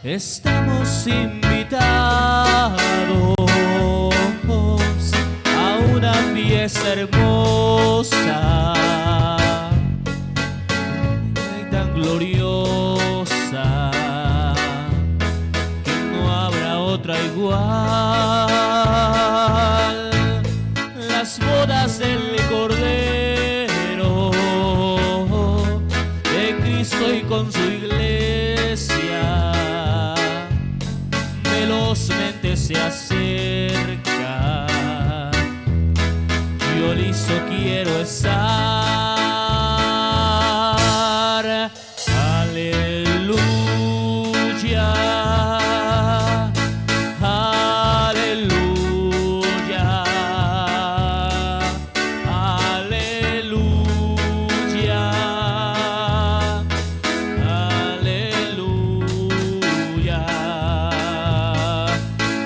Estamos invitados a una fiesta hermosa y tan gloriosa que no habrá otra igual. Las bodas del Cordero, de Cristo y con su iglesia, velozmente se acerca. Yo listo quiero estar. Aleluya, aleluya, aleluya, aleluya.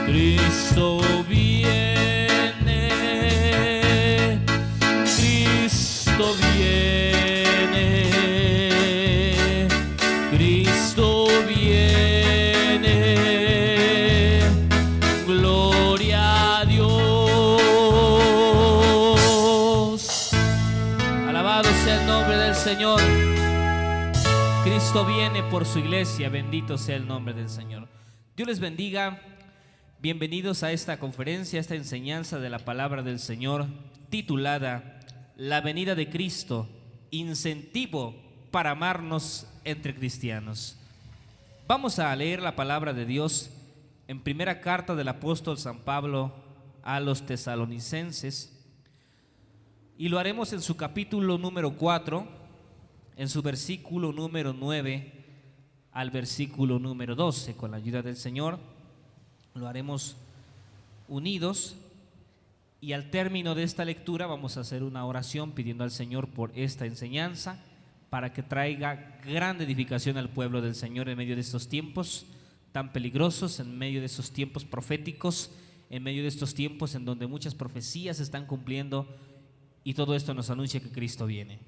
Cristo viene, Cristo viene, Cristo viene. Gloria a Dios. Alabado sea el nombre del Señor. Cristo viene por su iglesia. Bendito sea el nombre del Señor. Dios les bendiga. Bienvenidos a esta conferencia, a esta enseñanza de la palabra del Señor, titulada La venida de Cristo, incentivo para amarnos entre cristianos. Vamos a leer la palabra de Dios en primera carta del apóstol San Pablo a los tesalonicenses, y lo haremos en su capítulo número 4, en su versículo número 9 al versículo número 12. Con la ayuda del Señor lo haremos unidos, y al término de esta lectura vamos a hacer una oración pidiendo al Señor por esta enseñanza, para que traiga gran edificación al pueblo del Señor en medio de estos tiempos tan peligrosos, en medio de estos tiempos proféticos, en medio de estos tiempos en donde muchas profecías se están cumpliendo, y todo esto nos anuncia que Cristo viene.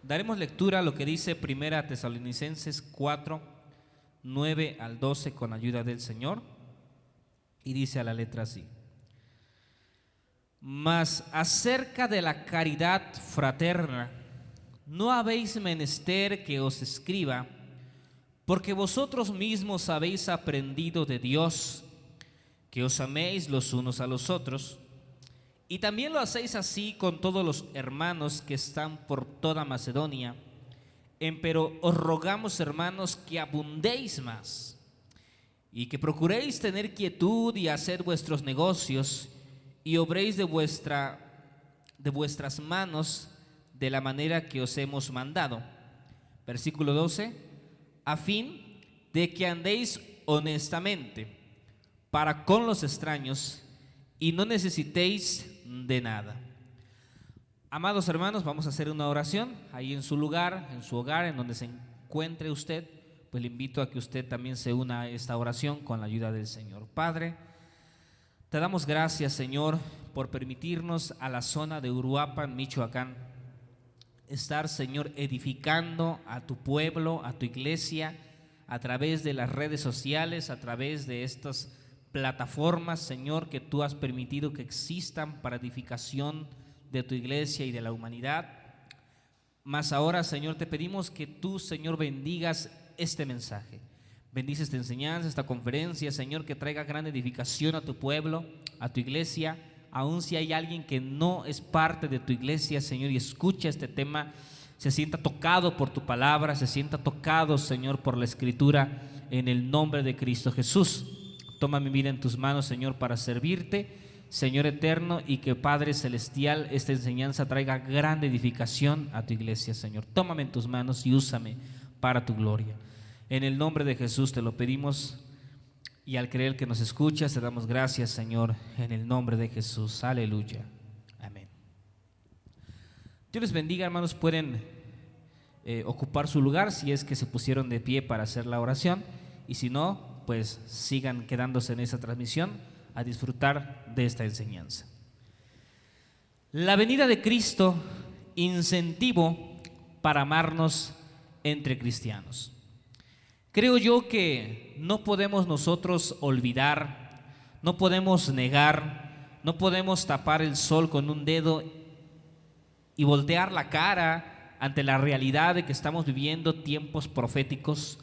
Daremos lectura a lo que dice primera Tesalonicenses 4, 9 al 12 con ayuda del Señor, y dice a la letra así: Mas acerca de la caridad fraterna no habéis menester que os escriba, porque vosotros mismos habéis aprendido de Dios que os améis los unos a los otros, y también lo hacéis así con todos los hermanos que están por toda Macedonia. Empero os rogamos, hermanos, que abundéis más, y que procuréis tener quietud y hacer vuestros negocios, y obréis de vuestras manos de la manera que os hemos mandado. Versículo 12: a fin de que andéis honestamente para con los extraños y no necesitéis de nada. Amados hermanos, vamos a hacer una oración ahí en su lugar, en su hogar, en donde se encuentre usted. Pues le invito a que usted también se una a esta oración con la ayuda del Señor. Padre, te damos gracias, Señor, por permitirnos a la zona de Uruapan, Michoacán, estar, Señor, edificando a tu pueblo, a tu iglesia, a través de las redes sociales, a través de estas plataformas, Señor, que tú has permitido que existan para edificación de tu iglesia y de la humanidad. Mas ahora, Señor, te pedimos que tú, Señor, bendigas este mensaje. Bendice esta enseñanza, esta conferencia, Señor, que traiga gran edificación a tu pueblo, a tu iglesia. Aun si hay alguien que no es parte de tu iglesia, Señor, y escucha este tema, se sienta tocado por tu palabra, se sienta tocado, Señor, por la Escritura, en el nombre de Cristo Jesús. Toma mi vida en tus manos, Señor, para servirte, Señor eterno, y que, Padre celestial, esta enseñanza traiga gran edificación a tu iglesia, Señor. Tómame en tus manos y úsame para tu gloria. En el nombre de Jesús te lo pedimos, y al creer que nos escuchas, te damos gracias, Señor, en el nombre de Jesús. Aleluya. Amén. Dios les bendiga, hermanos. Pueden ocupar su lugar si es que se pusieron de pie para hacer la oración, y si no, pues sigan quedándose en esa transmisión a disfrutar de esta enseñanza. La venida de Cristo, incentivo para amarnos entre cristianos. Creo yo que no podemos nosotros olvidar, no podemos negar, no podemos tapar el sol con un dedo y voltear la cara ante la realidad de que estamos viviendo tiempos proféticos,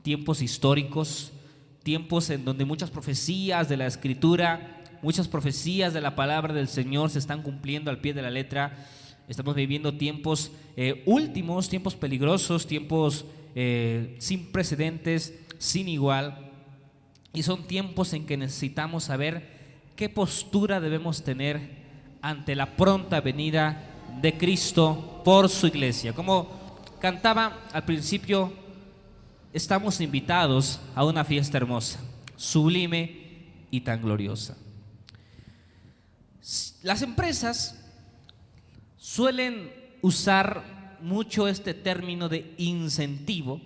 tiempos históricos, tiempos en donde muchas profecías de la Escritura, muchas profecías de la palabra del Señor se están cumpliendo al pie de la letra. Estamos viviendo tiempos últimos, tiempos peligrosos, tiempos sin precedentes, sin igual. Y son tiempos en que necesitamos saber qué postura debemos tener ante la pronta venida de Cristo por su iglesia. Como cantaba al principio, estamos invitados a una fiesta hermosa, sublime y tan gloriosa. Las empresas suelen usar mucho este término de incentivo.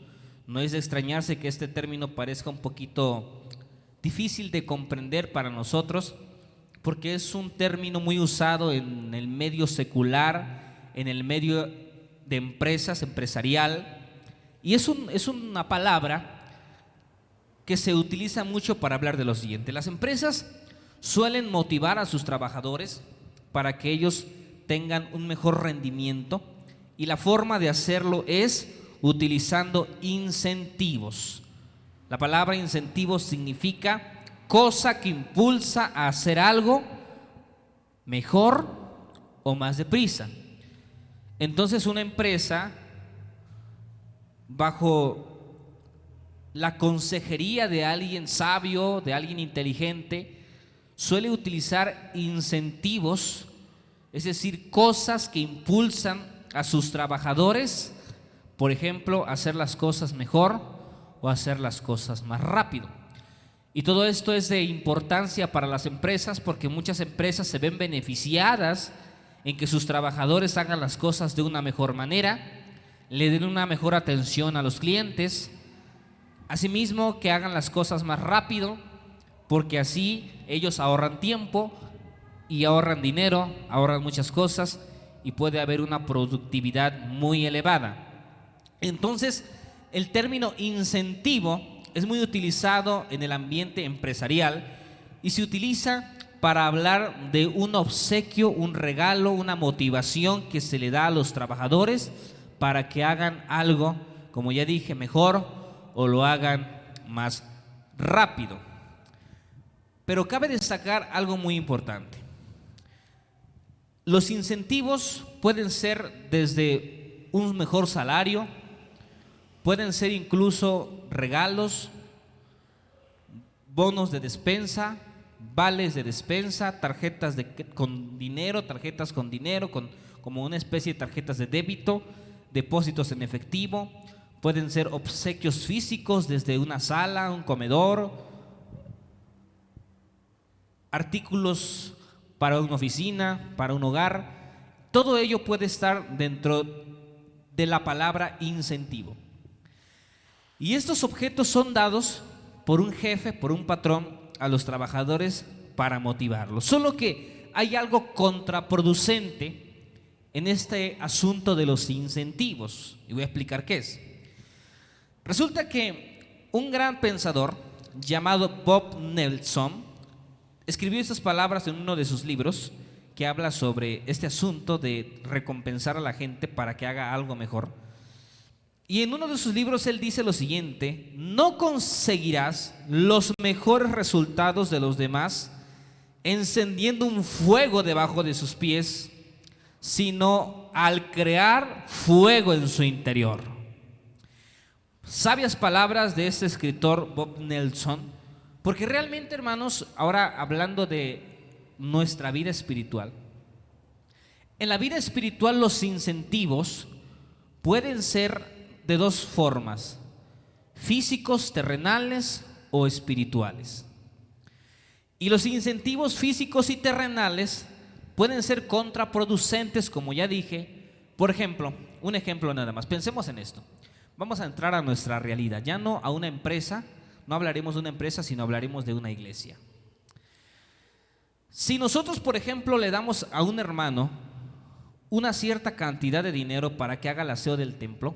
No es de extrañarse que este término parezca un poquito difícil de comprender para nosotros, porque es un término muy usado en el medio secular, en el medio de empresas, empresarial, y es una palabra que se utiliza mucho para hablar de lo siguiente. Las empresas suelen motivar a sus trabajadores para que ellos tengan un mejor rendimiento, y la forma de hacerlo es utilizando incentivos. La palabra incentivo significa cosa que impulsa a hacer algo mejor o más deprisa. Entonces una empresa, bajo la consejería de alguien sabio, de alguien inteligente, suele utilizar incentivos, es decir, cosas que impulsan a sus trabajadores, por ejemplo, a hacer las cosas mejor o a hacer las cosas más rápido. Y todo esto es de importancia para las empresas, porque muchas empresas se ven beneficiadas en que sus trabajadores hagan las cosas de una mejor manera, le den una mejor atención a los clientes, asimismo que hagan las cosas más rápido, porque así ellos ahorran tiempo y ahorran dinero, ahorran muchas cosas y puede haber una productividad muy elevada. Entonces, el término incentivo es muy utilizado en el ambiente empresarial y se utiliza para hablar de un obsequio, un regalo, una motivación que se le da a los trabajadores para que hagan algo, como ya dije, mejor o lo hagan más rápido. Pero cabe destacar algo muy importante. Los incentivos pueden ser desde un mejor salario, pueden ser incluso regalos, bonos de despensa, vales de despensa, tarjetas con dinero, como una especie de tarjetas de débito, depósitos en efectivo, pueden ser obsequios físicos desde una sala, un comedor, artículos para una oficina, para un hogar. Todo ello puede estar dentro de la palabra incentivo. Y estos objetos son dados por un jefe, por un patrón, a los trabajadores para motivarlos. Solo que hay algo contraproducente en este asunto de los incentivos, y voy a explicar qué es. Resulta que un gran pensador llamado Bob Nelson escribió estas palabras en uno de sus libros que habla sobre este asunto de recompensar a la gente para que haga algo mejor. Y en uno de sus libros él dice lo siguiente: no conseguirás los mejores resultados de los demás encendiendo un fuego debajo de sus pies, sino al crear fuego en su interior. Sabias palabras de este escritor Bob Nelson, porque realmente, hermanos, ahora hablando de nuestra vida espiritual, en la vida espiritual los incentivos pueden ser de dos formas: físicos, terrenales o espirituales. Y los incentivos físicos y terrenales pueden ser contraproducentes, como ya dije. Por ejemplo, un ejemplo nada más, pensemos en esto. Vamos a entrar a nuestra realidad, ya no a una empresa. No hablaremos de una empresa, sino hablaremos de una iglesia. Si nosotros, por ejemplo, le damos a un hermano una cierta cantidad de dinero para que haga el aseo del templo,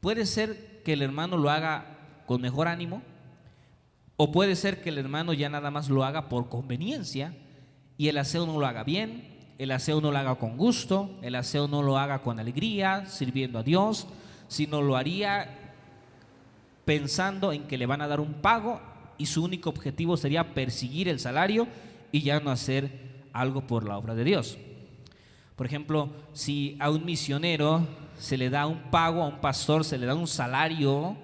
puede ser que el hermano lo haga con mejor ánimo, o puede ser que el hermano ya nada más lo haga por conveniencia y el aseo no lo haga bien, el aseo no lo haga con gusto, el aseo no lo haga con alegría, sirviendo a Dios, sino lo haría pensando en que le van a dar un pago y su único objetivo sería perseguir el salario y ya no hacer algo por la obra de Dios. Por ejemplo, si a un misionero se le da un pago, a un pastor se le da un salario,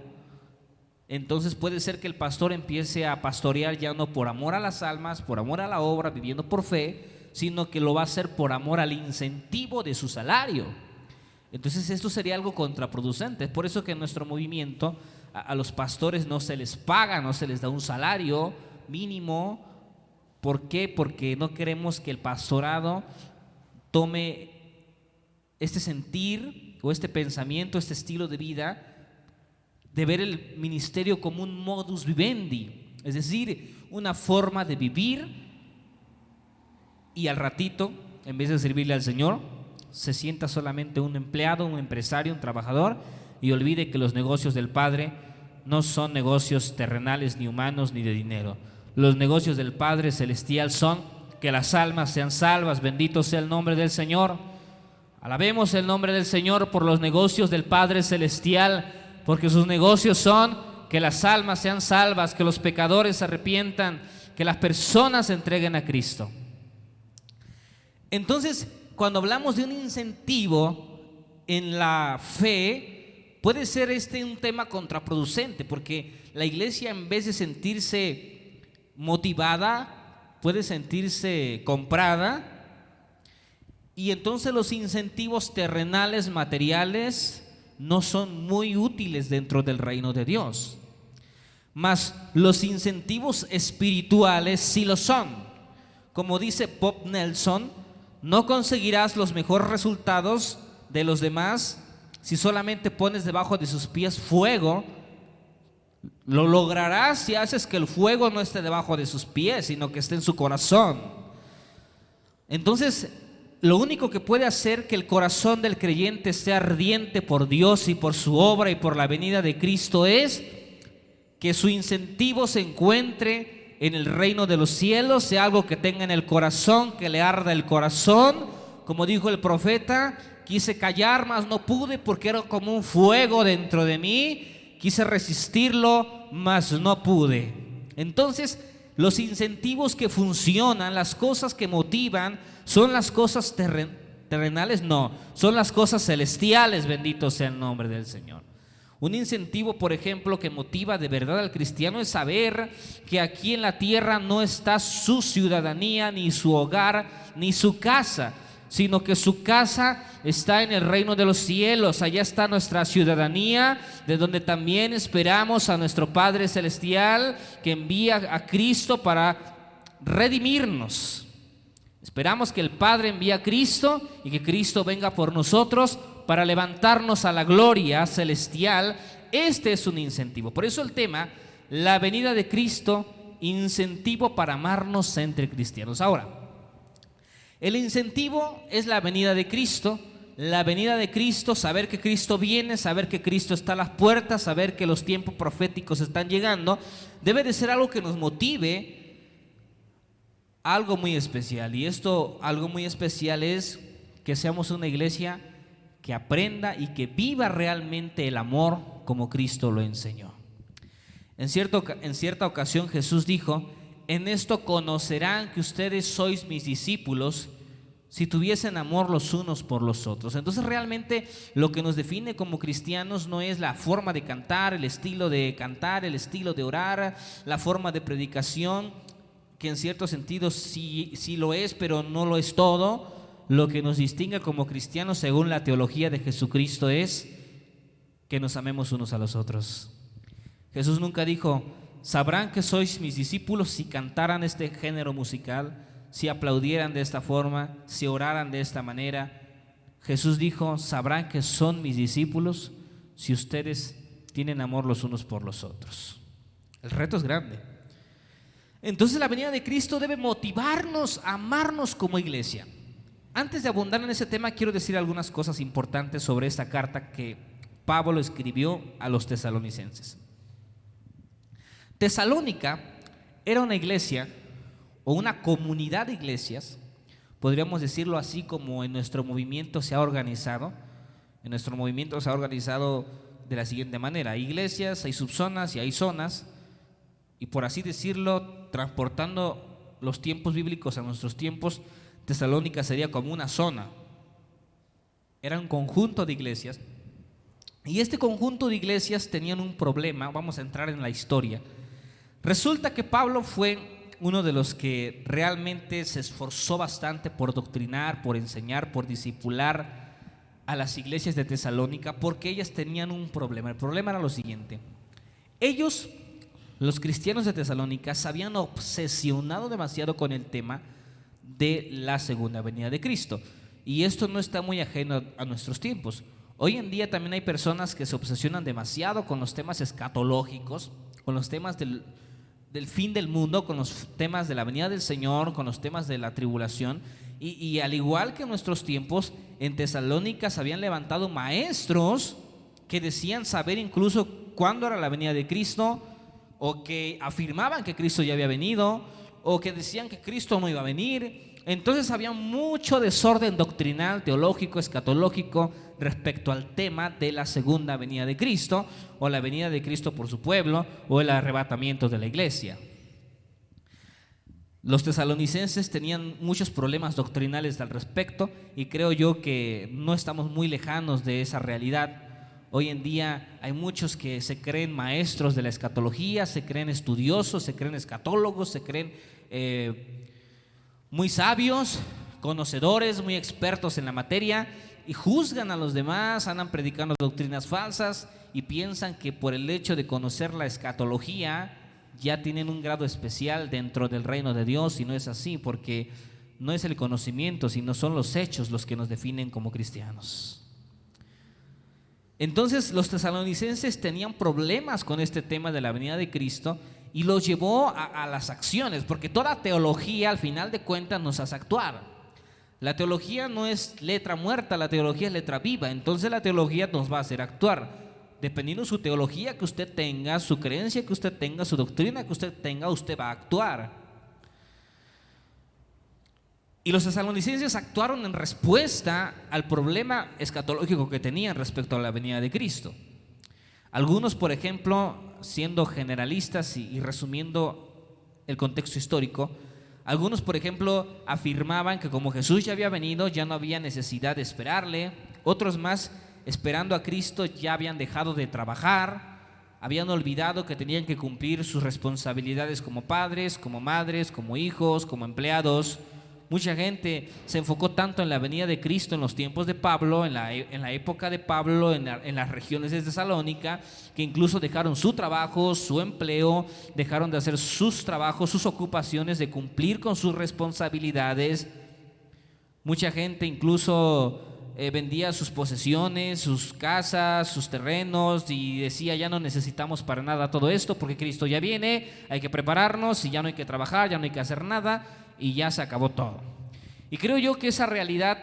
entonces puede ser que el pastor empiece a pastorear ya no por amor a las almas, por amor a la obra, viviendo por fe, sino que lo va a hacer por amor al incentivo de su salario. Entonces esto sería algo contraproducente. Es por eso que en nuestro movimiento a los pastores no se les paga, no se les da un salario mínimo. ¿Por qué? Porque no queremos que el pastorado tome este sentir o este pensamiento, este estilo de vida de ver el ministerio como un modus vivendi, es decir, una forma de vivir, y al ratito, en vez de servirle al Señor, se sienta solamente un empleado, un empresario, un trabajador, y olvide que los negocios del Padre no son negocios terrenales, ni humanos, ni de dinero. Los negocios del Padre Celestial son que las almas sean salvas. Bendito sea el nombre del Señor. Alabemos el nombre del Señor por los negocios del Padre Celestial, porque sus negocios son que las almas sean salvas, que los pecadores se arrepientan, que las personas se entreguen a Cristo. Entonces, cuando hablamos de un incentivo en la fe, puede ser un tema contraproducente, porque la iglesia, en vez de sentirse motivada, puede sentirse comprada, y entonces los incentivos terrenales, materiales, no son muy útiles dentro del reino de Dios. Mas los incentivos espirituales sí lo son. Como dice Bob Nelson, no conseguirás los mejores resultados de los demás si solamente pones debajo de sus pies fuego. Lo lograrás si haces que el fuego no esté debajo de sus pies, sino que esté en su corazón. Entonces, lo único que puede hacer que el corazón del creyente esté ardiente por Dios y por su obra y por la venida de Cristo es que su incentivo se encuentre en el reino de los cielos, sea algo que tenga en el corazón, que le arda el corazón. Como dijo el profeta, quise callar, mas no pude, porque era como un fuego dentro de mí. Quise resistirlo, mas no pude. Entonces, los incentivos que funcionan, las cosas que motivan, ¿son las cosas terrenales? No, son las cosas celestiales. Bendito sea el nombre del Señor. Un incentivo, por ejemplo, que motiva de verdad al cristiano es saber que aquí en la tierra no está su ciudadanía, ni su hogar, ni su casa, sino que su casa está en el reino de los cielos. Allá está nuestra ciudadanía, de donde también esperamos a nuestro Padre Celestial, que envía a Cristo para redimirnos. Esperamos que el Padre envíe a Cristo y que Cristo venga por nosotros para levantarnos a la gloria celestial. Este es un incentivo. Por eso el tema, la venida de Cristo, incentivo para amarnos entre cristianos. Ahora, el incentivo es la venida de Cristo. La venida de Cristo, saber que Cristo viene, saber que Cristo está a las puertas, saber que los tiempos proféticos están llegando, debe de ser algo que nos motive a algo muy especial. Y esto, algo muy especial, es que seamos una iglesia que aprenda y que viva realmente el amor como Cristo lo enseñó. En cierta ocasión Jesús dijo: en esto conocerán que ustedes sois mis discípulos, si tuviesen amor los unos por los otros. Entonces realmente lo que nos define como cristianos no es la forma de cantar, el estilo de cantar, el estilo de orar, la forma de predicación, que en cierto sentido sí lo es, pero no lo es todo. Lo que nos distingue como cristianos según la teología de Jesucristo es que nos amemos unos a los otros. Jesús nunca dijo: sabrán que sois mis discípulos si cantaran este género musical, si aplaudieran de esta forma, si oraran de esta manera. Jesús dijo: sabrán que son mis discípulos si ustedes tienen amor los unos por los otros. El reto es grande. Entonces la venida de Cristo debe motivarnos a amarnos como iglesia. Antes de abundar en ese tema, quiero decir algunas cosas importantes sobre esta carta que Pablo escribió a los tesalonicenses. Tesalónica era una iglesia o una comunidad de iglesias, podríamos decirlo así como en nuestro movimiento se ha organizado. En nuestro movimiento se ha organizado de la siguiente manera: hay iglesias, hay subzonas y hay zonas, y por así decirlo, transportando los tiempos bíblicos a nuestros tiempos, Tesalónica sería como una zona. Era un conjunto de iglesias, y este conjunto de iglesias tenían un problema. Vamos a entrar en la historia. Resulta que Pablo fue uno de los que realmente se esforzó bastante por doctrinar, por enseñar, por discipular a las iglesias de Tesalónica, porque ellas tenían un problema. El problema era lo siguiente: ellos, los cristianos de Tesalónica, se habían obsesionado demasiado con el tema de la segunda venida de Cristo, y esto no está muy ajeno a nuestros tiempos. Hoy en día también hay personas que se obsesionan demasiado con los temas escatológicos, con los temas del fin del mundo, con los temas de la venida del Señor, con los temas de la tribulación. Y al igual que en nuestros tiempos, en Tesalónica se habían levantado maestros que decían saber incluso cuándo era la venida de Cristo, o que afirmaban que Cristo ya había venido, o que decían que Cristo no iba a venir. Entonces había mucho desorden doctrinal, teológico, escatológico respecto al tema de la segunda venida de Cristo, o la venida de Cristo por su pueblo, o el arrebatamiento de la iglesia. Los tesalonicenses tenían muchos problemas doctrinales al respecto, y creo yo que no estamos muy lejanos de esa realidad. Hoy en día hay muchos que se creen maestros de la escatología, se creen estudiosos, se creen escatólogos, se creen muy sabios, conocedores, muy expertos en la materia, y juzgan a los demás, andan predicando doctrinas falsas y piensan que por el hecho de conocer la escatología ya tienen un grado especial dentro del reino de Dios, y no es así, porque no es el conocimiento, sino son los hechos los que nos definen como cristianos. Entonces los tesalonicenses tenían problemas con este tema de la venida de Cristo, y los llevó a las acciones, porque toda teología al final de cuentas nos hace actuar. La teología no es letra muerta, la teología es letra viva. Entonces la teología nos va a hacer actuar. Dependiendo de su teología que usted tenga, su creencia que usted tenga, su doctrina que usted tenga, usted va a actuar. Y los tesalonicenses actuaron en respuesta al problema escatológico que tenían respecto a la venida de Cristo. Algunos, por ejemplo, siendo generalistas y resumiendo el contexto histórico, algunos, por ejemplo, afirmaban que como Jesús ya había venido, ya no había necesidad de esperarle. Otros más, esperando a Cristo, ya habían dejado de trabajar, habían olvidado que tenían que cumplir sus responsabilidades como padres, como madres, como hijos, como empleados. Mucha gente se enfocó tanto en la venida de Cristo en los tiempos de Pablo, en la época de Pablo, en las regiones de Tesalónica, que incluso dejaron su trabajo, su empleo, dejaron de hacer sus trabajos, sus ocupaciones, de cumplir con sus responsabilidades. Mucha gente incluso vendía sus posesiones, sus casas, sus terrenos, y decía: ya no necesitamos para nada todo esto, porque Cristo ya viene, hay que prepararnos y ya no hay que trabajar, ya no hay que hacer nada, y ya se acabó todo. Y creo yo que esa realidad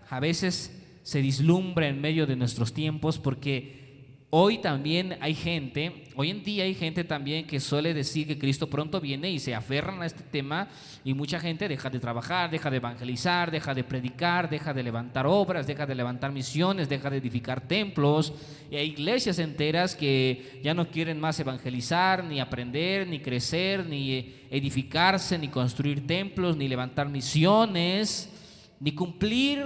a veces se vislumbra en medio de nuestros tiempos, porque hoy también hay gente, hoy en día hay gente también que suele decir que Cristo pronto viene, y se aferran a este tema, y mucha gente deja de trabajar, deja de evangelizar, deja de predicar, deja de levantar obras, deja de levantar misiones, deja de edificar templos. Y hay iglesias enteras que ya no quieren más evangelizar, ni aprender, ni crecer, ni edificarse, ni construir templos, ni levantar misiones, ni cumplir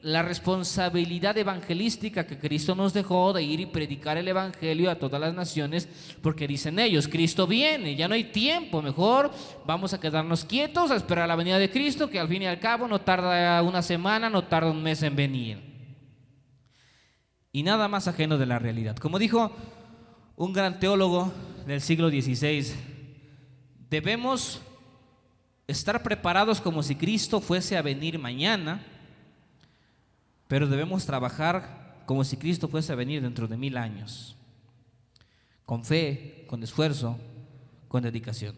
la responsabilidad evangelística que Cristo nos dejó de ir y predicar el evangelio a todas las naciones, porque dicen ellos: Cristo viene, ya no hay tiempo, mejor vamos a quedarnos quietos a esperar la venida de Cristo, que al fin y al cabo no tarda una semana, no tarda un mes en venir. Y nada más ajeno de la realidad. Como dijo un gran teólogo del siglo XVI, debemos estar preparados como si Cristo fuese a venir mañana, pero debemos trabajar como si Cristo fuese a venir dentro de 1000 años, con fe, con esfuerzo, con dedicación.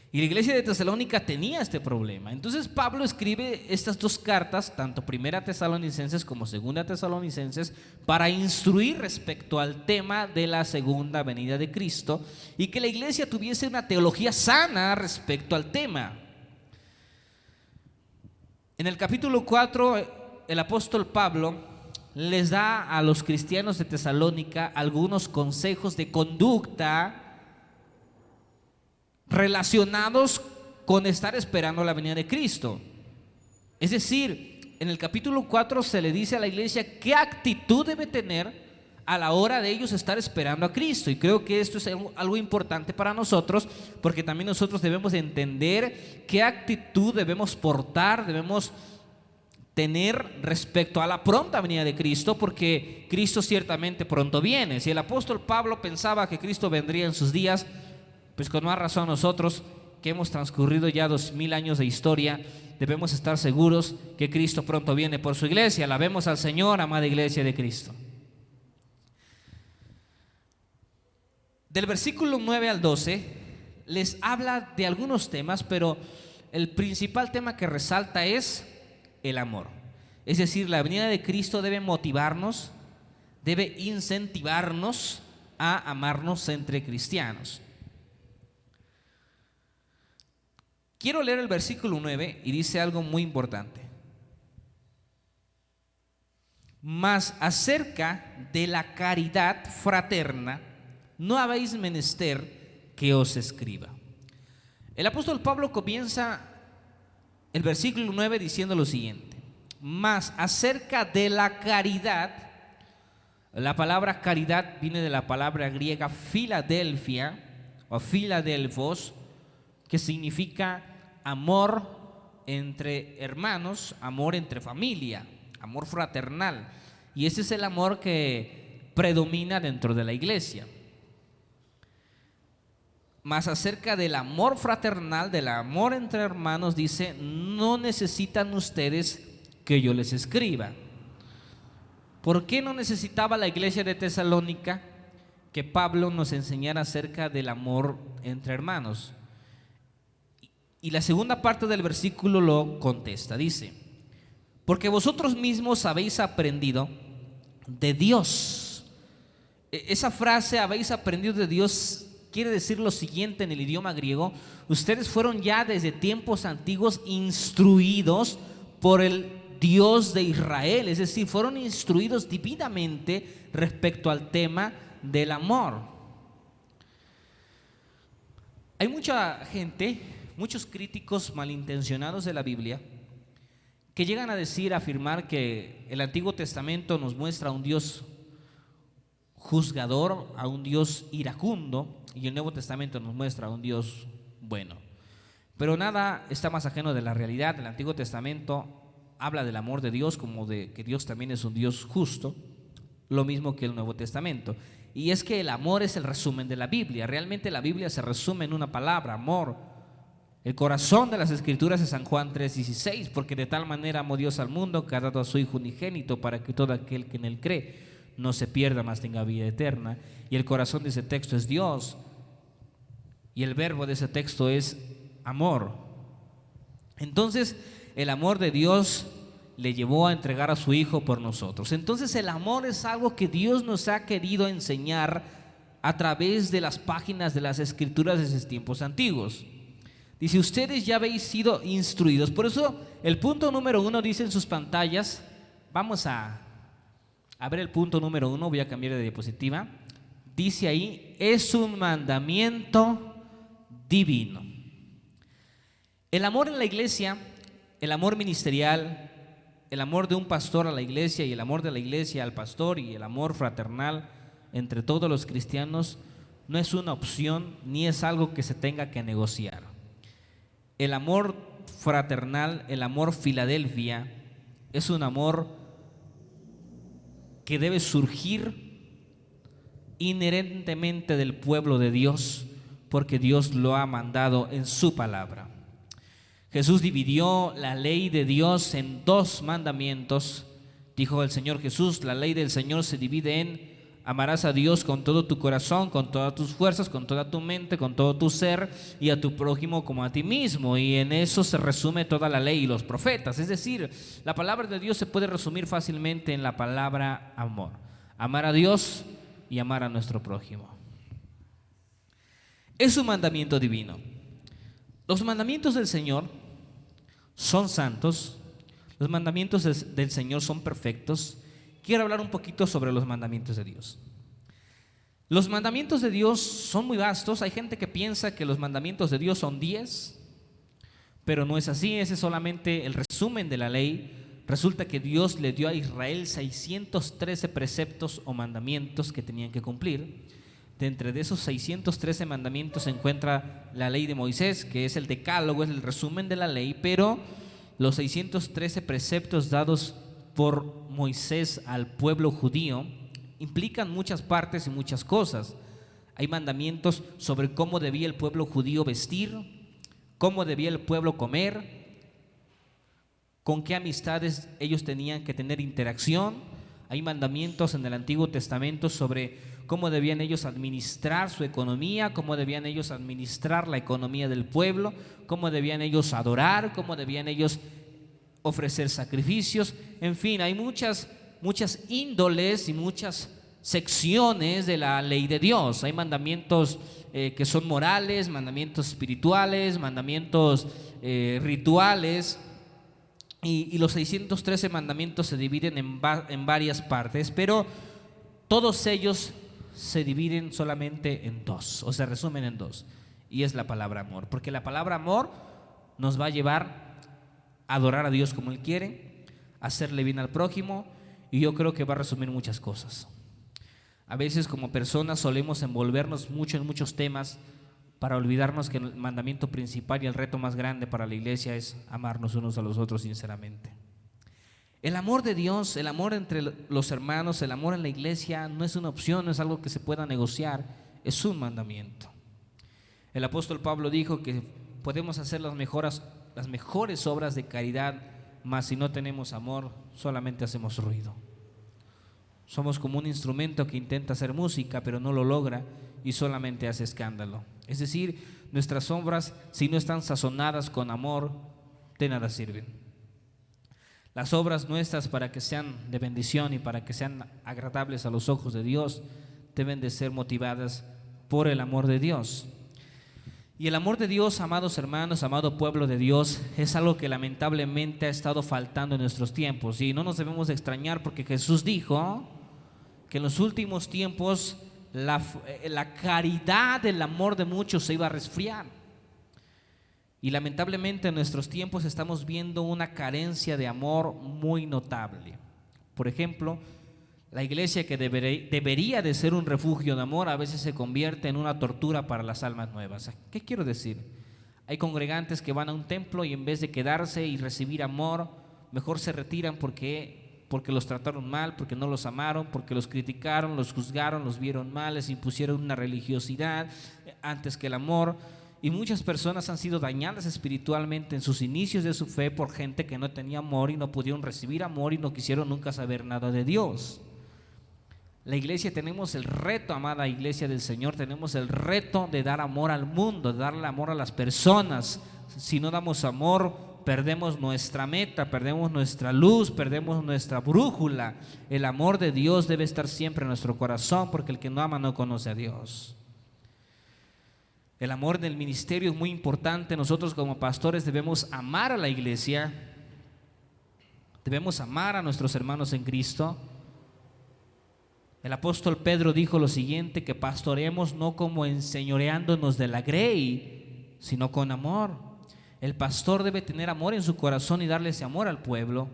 Y la iglesia de Tesalónica tenía este problema. Entonces Pablo escribe estas dos cartas, tanto Primera Tesalonicenses como Segunda Tesalonicenses, para instruir respecto al tema de la segunda venida de Cristo y que la iglesia tuviese una teología sana respecto al tema. En el capítulo 4, el apóstol Pablo les da a los cristianos de Tesalónica algunos consejos de conducta relacionados con estar esperando la venida de Cristo. Es decir, en el capítulo 4 se le dice a la iglesia qué actitud debe tener a la hora de ellos estar esperando a Cristo. Y creo que esto es algo importante para nosotros, porque también nosotros debemos entender qué actitud debemos portar, debemos tener respecto a la pronta venida de Cristo, porque Cristo ciertamente pronto viene. Si el apóstol Pablo pensaba que Cristo vendría en sus días, pues con más razón nosotros, que hemos transcurrido ya 2000 años de historia, debemos estar seguros que Cristo pronto viene por su iglesia. Alabemos al Señor, amada iglesia de Cristo. Del versículo 9 al 12 les habla de algunos temas, pero el principal tema que resalta es el amor. Es decir, la venida de Cristo debe motivarnos, debe incentivarnos a amarnos entre cristianos. Quiero leer el versículo 9 y dice algo muy importante. Mas acerca de la caridad fraterna no habéis menester que os escriba. El apóstol Pablo comienza el versículo 9 diciendo lo siguiente: mas acerca de la caridad. La palabra caridad viene de la palabra griega Filadelfia o Filadelfos, que significa amor entre hermanos, amor entre familia, amor fraternal. Y ese es el amor que predomina dentro de la iglesia. Más acerca del amor fraternal, del amor entre hermanos, dice: no necesitan ustedes que yo les escriba. ¿Por qué no necesitaba la iglesia de Tesalónica que Pablo nos enseñara acerca del amor entre hermanos? Y la segunda parte del versículo lo contesta, dice: porque vosotros mismos habéis aprendido de Dios. Esa frase, habéis aprendido de Dios, quiere decir lo siguiente en el idioma griego: ustedes fueron ya desde tiempos antiguos instruidos por el Dios de Israel, es decir, fueron instruidos divinamente respecto al tema del amor. Hay mucha gente, muchos críticos malintencionados de la Biblia, que llegan a decir, a afirmar que el Antiguo Testamento nos muestra a un Dios juzgador, a un Dios iracundo, y el Nuevo Testamento nos muestra a un Dios bueno. Pero nada está más ajeno de la realidad. El Antiguo Testamento habla del amor de Dios, como de que Dios también es un Dios justo, lo mismo que el Nuevo Testamento. Y es que el amor es el resumen de la Biblia. Realmente la Biblia se resume en una palabra: amor. El corazón de las Escrituras es San Juan 3:16, porque de tal manera amó Dios al mundo que ha dado a su Hijo unigénito, para que todo aquel que en él cree no se pierda, mas tenga vida eterna. Y el corazón de ese texto es Dios, y el verbo de ese texto es amor. Entonces el amor de Dios le llevó a entregar a su Hijo por nosotros. Entonces el amor es algo que Dios nos ha querido enseñar a través de las páginas de las Escrituras de esos tiempos antiguos. Dice: ustedes ya habéis sido instruidos. Por eso el punto número 1 dice en sus pantallas. Vamos a ver el punto número 1. Voy a cambiar de diapositiva. Dice ahí: es un mandamiento divino. El amor en la iglesia, el amor ministerial, el amor de un pastor a la iglesia y el amor de la iglesia al pastor, y el amor fraternal entre todos los cristianos, no es una opción ni es algo que se tenga que negociar. El amor fraternal, el amor Filadelfia, es un amor que debe surgir inherentemente del pueblo de Dios, porque Dios lo ha mandado en su palabra. Jesús dividió la ley de Dios en 2 mandamientos. Dijo el Señor Jesús: la ley del Señor se divide en Amarás a Dios con todo tu corazón, con todas tus fuerzas, con toda tu mente, con todo tu ser, y a tu prójimo como a ti mismo. Y en eso se resume toda la ley y los profetas. Es decir, la palabra de Dios se puede resumir fácilmente en la palabra amor. Amar a Dios y amar a nuestro prójimo. Es un mandamiento divino. Los mandamientos del Señor son santos. Los mandamientos del Señor son perfectos. Quiero hablar un poquito sobre los mandamientos de Dios. Los mandamientos de Dios son muy vastos. Hay gente que piensa que los mandamientos de Dios son 10, pero no es así. Ese es solamente el resumen de la ley. Resulta que Dios le dio a Israel 613 preceptos o mandamientos que tenían que cumplir. De entre esos 613 mandamientos se encuentra la ley de Moisés, que es el decálogo, es el resumen de la ley, pero los 613 preceptos dados por Moisés al pueblo judío implican muchas partes y muchas cosas. Hay mandamientos sobre cómo debía el pueblo judío vestir, cómo debía el pueblo comer, con qué amistades ellos tenían que tener interacción. Hay mandamientos en el Antiguo Testamento sobre cómo debían ellos administrar su economía, cómo debían ellos administrar la economía del pueblo, cómo debían ellos adorar, cómo debían ellos ofrecer sacrificios. En fin, hay muchas índoles y muchas secciones de la ley de Dios. Hay mandamientos que son morales, mandamientos espirituales, mandamientos rituales, y los 613 mandamientos se dividen en varias partes, pero todos ellos se dividen solamente en dos, o se resumen en dos, y es la palabra amor, porque la palabra amor nos va a llevar a adorar a Dios como Él quiere, hacerle bien al prójimo, y yo creo que va a resumir muchas cosas. A veces como personas solemos envolvernos mucho en muchos temas para olvidarnos que el mandamiento principal y el reto más grande para la iglesia es amarnos unos a los otros sinceramente. El amor de Dios, el amor entre los hermanos, el amor en la iglesia no es una opción, no es algo que se pueda negociar, es un mandamiento. El apóstol Pablo dijo que podemos hacer las mejores obras de caridad, mas si no tenemos amor, solamente hacemos ruido. Somos como un instrumento que intenta hacer música, pero no lo logra y solamente hace escándalo. Es decir, nuestras obras, si no están sazonadas con amor, de nada sirven. Las obras nuestras, para que sean de bendición y para que sean agradables a los ojos de Dios, deben de ser motivadas por el amor de Dios. Y el amor de Dios, amados hermanos, amado pueblo de Dios, es algo que lamentablemente ha estado faltando en nuestros tiempos. Y no nos debemos de extrañar, porque Jesús dijo que en los últimos tiempos la caridad, el amor de muchos se iba a resfriar. Y lamentablemente en nuestros tiempos estamos viendo una carencia de amor muy notable. Por ejemplo, la iglesia, que debería de ser un refugio de amor, a veces se convierte en una tortura para las almas nuevas. ¿Qué quiero decir? Hay congregantes que van a un templo y en vez de quedarse y recibir amor, mejor se retiran porque los trataron mal, porque no los amaron, porque los criticaron, los juzgaron, los vieron mal, les impusieron una religiosidad antes que el amor. Y muchas personas han sido dañadas espiritualmente en sus inicios de su fe por gente que no tenía amor y no pudieron recibir amor y no quisieron nunca saber nada de Dios. La iglesia, tenemos el reto, amada iglesia del Señor, tenemos el reto de dar amor al mundo, de darle amor a las personas. Si no damos amor, perdemos nuestra meta, perdemos nuestra luz, perdemos nuestra brújula. El amor de Dios debe estar siempre en nuestro corazón, porque el que no ama no conoce a Dios. El amor del ministerio es muy importante. Nosotros como pastores debemos amar a la iglesia, debemos amar a nuestros hermanos en Cristo. El apóstol Pedro dijo lo siguiente, que pastoreemos no como enseñoreándonos de la grey, sino con amor. El pastor debe tener amor en su corazón y darle ese amor al pueblo.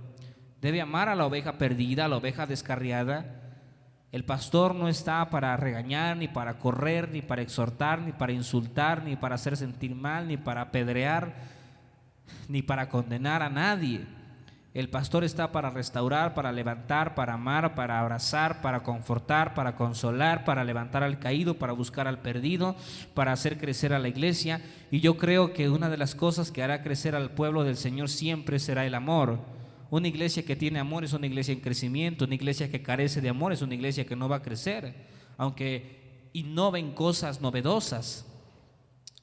Debe amar a la oveja perdida, a la oveja descarriada. El pastor no está para regañar, ni para correr, ni para exhortar, ni para insultar, ni para hacer sentir mal, ni para apedrear, ni para condenar a nadie. El pastor está para restaurar, para levantar, para amar, para abrazar, para confortar, para consolar, para levantar al caído, para buscar al perdido, para hacer crecer a la iglesia. Y yo creo que una de las cosas que hará crecer al pueblo del Señor siempre será el amor. Una iglesia que tiene amor es una iglesia en crecimiento. Una iglesia que carece de amor es una iglesia que no va a crecer, aunque innoven cosas novedosas,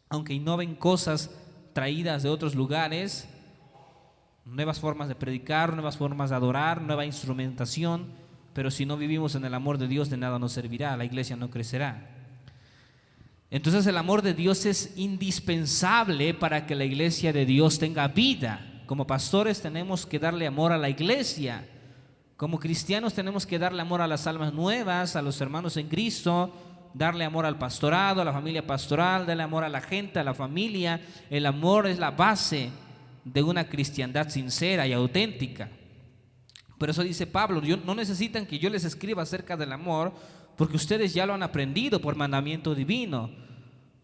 aunque innoven cosas traídas de otros lugares, nuevas formas de predicar, nuevas formas de adorar, nueva instrumentación, pero si no vivimos en el amor de Dios, de nada nos servirá, la iglesia no crecerá. Entonces el amor de Dios es indispensable para que la iglesia de Dios tenga vida. Como pastores tenemos que darle amor a la iglesia, como cristianos tenemos que darle amor a las almas nuevas, a los hermanos en Cristo, darle amor al pastorado, a la familia pastoral, darle amor a la gente, a la familia. El amor es la base de una cristiandad sincera y auténtica. Por eso dice Pablo, no necesitan que yo les escriba acerca del amor, porque ustedes ya lo han aprendido por mandamiento divino.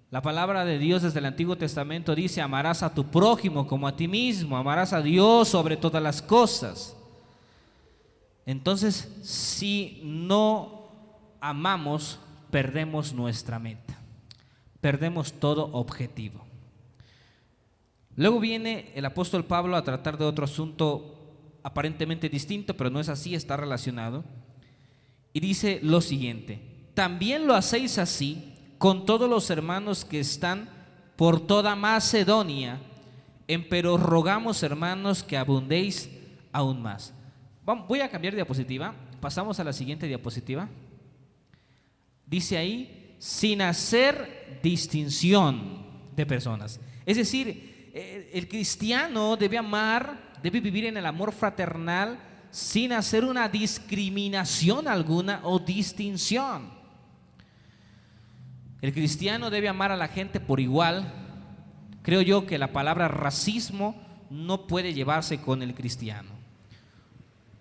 La palabra de Dios desde el Antiguo Testamento dice: amarás a tu prójimo como a ti mismo, amarás a Dios sobre todas las cosas. Entonces, si no amamos, perdemos nuestra meta, perdemos todo objetivo. Luego viene el apóstol Pablo a tratar de otro asunto aparentemente distinto, pero no es así, está relacionado. Y dice lo siguiente: también lo hacéis así con todos los hermanos que están por toda Macedonia, empero rogamos, hermanos, que abundéis aún más. Voy a cambiar de diapositiva, pasamos a la siguiente diapositiva. Dice ahí: sin hacer distinción de personas. Es decir, el cristiano debe amar, debe vivir en el amor fraternal sin hacer una discriminación alguna o distinción. El cristiano debe amar a la gente por igual. Creo yo que la palabra racismo no puede llevarse con el cristiano.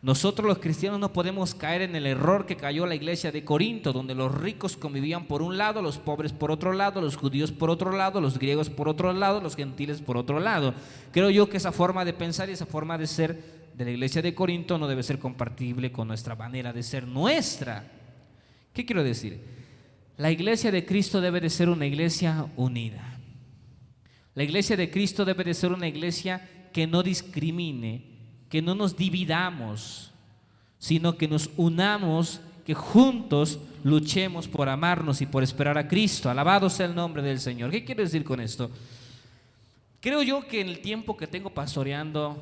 Nosotros los cristianos no podemos caer en el error que cayó la iglesia de Corinto, donde los ricos convivían por un lado, los pobres por otro lado, los judíos por otro lado, los griegos por otro lado, los gentiles por otro lado. Creo yo que esa forma de pensar y esa forma de ser de la iglesia de Corinto no debe ser compatible con nuestra manera de ser nuestra. ¿Qué quiero decir? La iglesia de Cristo debe de ser una iglesia unida. La iglesia de Cristo debe de ser una iglesia que no discrimine, que no nos dividamos, sino que nos unamos, que juntos luchemos por amarnos y por esperar a Cristo. Alabado sea el nombre del Señor. ¿Qué quiero decir con esto? Creo yo que en el tiempo que tengo pastoreando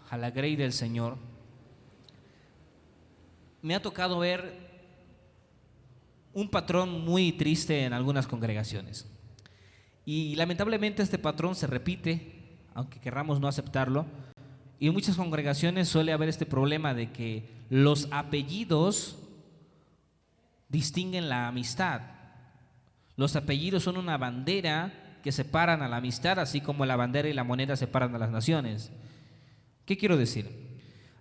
a la Grey del Señor, me ha tocado ver un patrón muy triste en algunas congregaciones. Y lamentablemente este patrón se repite, aunque querramos no aceptarlo. Y en muchas congregaciones suele haber este problema de que los apellidos distinguen la amistad. Los apellidos son una bandera que separan a la amistad, así como la bandera y la moneda separan a las naciones. ¿Qué quiero decir?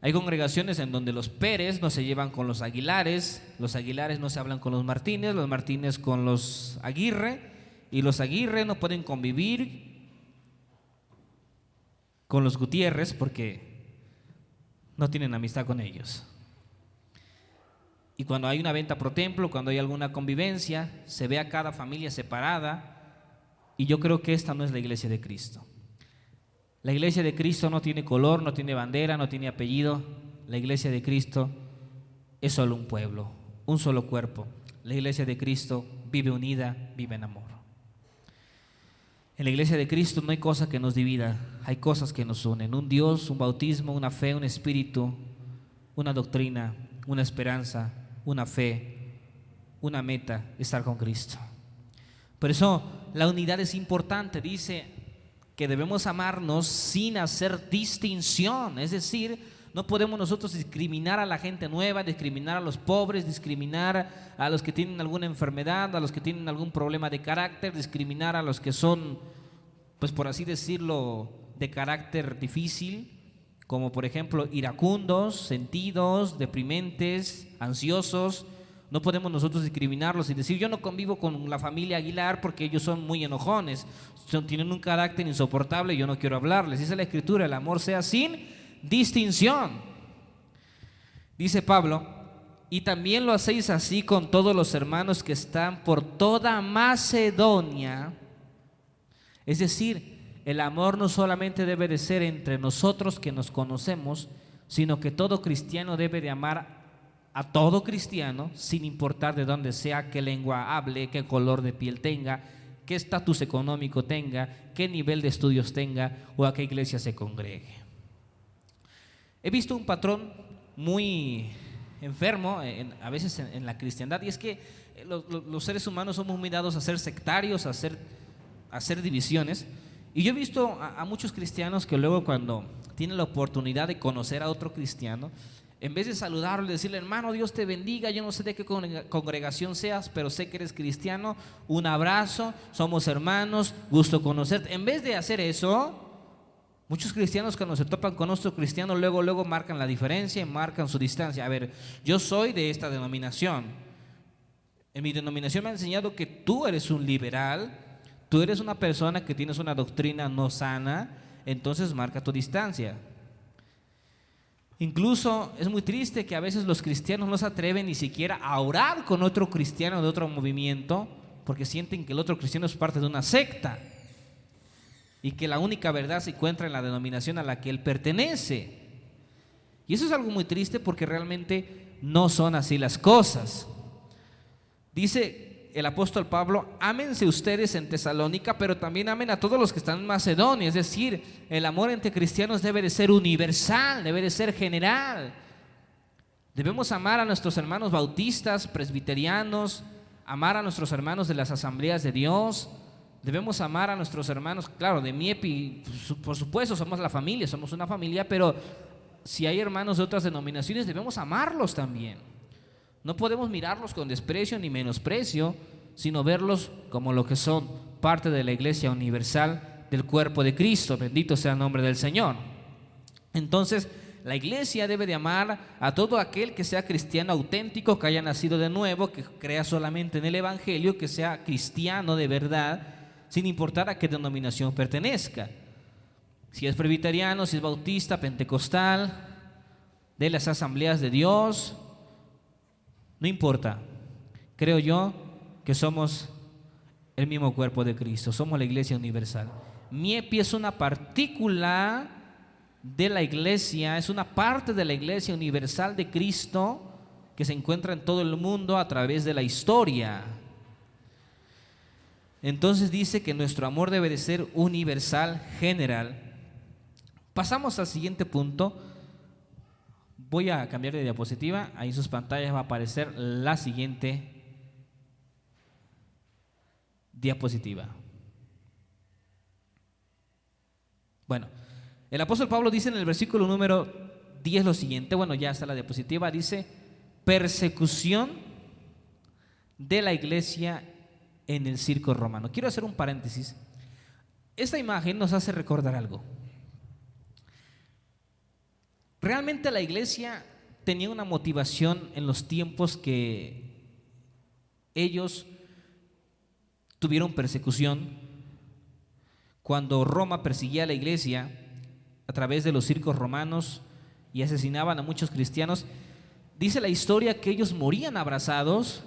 Hay congregaciones en donde los Pérez no se llevan con los Aguilares no se hablan con los Martínez con los Aguirre, y los Aguirre no pueden convivir con los Gutiérrez porque no tienen amistad con ellos. Y cuando hay una venta pro templo, cuando hay alguna convivencia, se ve a cada familia separada, y yo creo que esta no es la iglesia de Cristo. La iglesia de Cristo no tiene color, no tiene bandera, no tiene apellido. La iglesia de Cristo es solo un pueblo, un solo cuerpo. La iglesia de Cristo vive unida, vive en amor. En la iglesia de Cristo no hay cosa que nos divida, hay cosas que nos unen: un Dios, un bautismo, una fe, un espíritu, una doctrina, una esperanza, una fe, una meta: estar con Cristo. Por eso la unidad es importante. Dice que debemos amarnos sin hacer distinción, es decir, no podemos nosotros discriminar a la gente nueva, discriminar a los pobres, discriminar a los que tienen alguna enfermedad, a los que tienen algún problema de carácter, discriminar a los que son, pues por así decirlo, de carácter difícil, como por ejemplo iracundos, sentidos, deprimentes, ansiosos. No podemos nosotros discriminarlos y decir: yo no convivo con la familia Aguilar porque ellos son muy enojones, tienen un carácter insoportable y yo no quiero hablarles. Dice la Escritura: el amor sea sin distinción. Dice Pablo: y también lo hacéis así con todos los hermanos que están por toda Macedonia. Es decir, el amor no solamente debe de ser entre nosotros que nos conocemos, sino que todo cristiano debe de amar a todo cristiano, sin importar de dónde sea, qué lengua hable, qué color de piel tenga, qué estatus económico tenga, qué nivel de estudios tenga o a qué iglesia se congregue. He visto un patrón muy enfermo a veces en la cristiandad, y es que los seres humanos somos muy dados a ser sectarios, a hacer divisiones. Y yo he visto a muchos cristianos que luego, cuando tienen la oportunidad de conocer a otro cristiano, en vez de saludarlo y decirle: hermano, Dios te bendiga, yo no sé de qué congregación seas, pero sé que eres cristiano, un abrazo, somos hermanos, gusto conocerte. En vez de hacer eso, muchos cristianos, cuando se topan con otro cristiano, luego marcan la diferencia y marcan su distancia. A ver, yo soy de esta denominación. En mi denominación me ha enseñado que tú eres un liberal, tú eres una persona que tienes una doctrina no sana, entonces marca tu distancia. Incluso es muy triste que a veces los cristianos no se atreven ni siquiera a orar con otro cristiano de otro movimiento, porque sienten que el otro cristiano es parte de una secta y que la única verdad se encuentra en la denominación a la que él pertenece. Y eso es algo muy triste, porque realmente no son así las cosas. Dice el apóstol Pablo: ámense ustedes en Tesalónica, pero también amen a todos los que están en Macedonia. Es decir, el amor entre cristianos debe de ser universal, debe de ser general. Debemos amar a nuestros hermanos bautistas, presbiterianos, amar a nuestros hermanos de las asambleas de Dios. Debemos amar a nuestros hermanos, claro, de Miepi, por supuesto, somos la familia, somos una familia, pero si hay hermanos de otras denominaciones, debemos amarlos también. No podemos mirarlos con desprecio ni menosprecio, sino verlos como lo que son, parte de la iglesia universal del cuerpo de Cristo. Bendito sea el nombre del Señor. Entonces, la iglesia debe de amar a todo aquel que sea cristiano auténtico, que haya nacido de nuevo, que crea solamente en el evangelio, que sea cristiano de verdad, sin importar a qué denominación pertenezca. Si es presbiteriano, si es bautista, pentecostal, de las asambleas de Dios, no importa. Creo yo que somos el mismo cuerpo de Cristo, somos la iglesia universal. Miepi es una partícula de la iglesia, es una parte de la iglesia universal de Cristo que se encuentra en todo el mundo a través de la historia. Entonces dice que nuestro amor debe de ser universal, general. Pasamos al siguiente punto. Voy a cambiar de diapositiva. Ahí en sus pantallas va a aparecer la siguiente diapositiva. Bueno, el apóstol Pablo dice en el versículo número 10 lo siguiente. Bueno, ya está la diapositiva. Dice: persecución de la iglesia en el circo romano. Quiero hacer un paréntesis. Esta imagen nos hace recordar algo. Realmente la iglesia tenía una motivación en los tiempos que ellos tuvieron persecución. Cuando Roma perseguía a la iglesia a través de los circos romanos y asesinaban a muchos cristianos, dice la historia que ellos morían abrazados,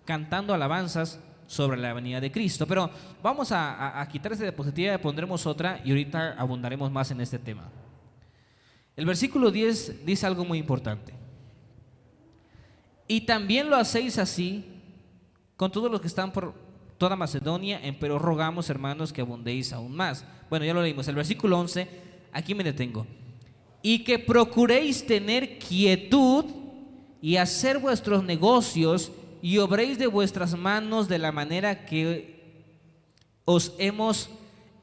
cantando alabanzas sobre la venida de Cristo. Pero vamos a quitar esta diapositiva y pondremos otra, y ahorita abundaremos más en este tema. El versículo 10 dice algo muy importante: y también lo hacéis así con todos los que están por toda Macedonia, pero rogamos, hermanos, que abundéis aún más. Bueno, ya lo leímos. El versículo 11, aquí me detengo. Y que procuréis tener quietud y hacer vuestros negocios, y obréis de vuestras manos de la manera que os hemos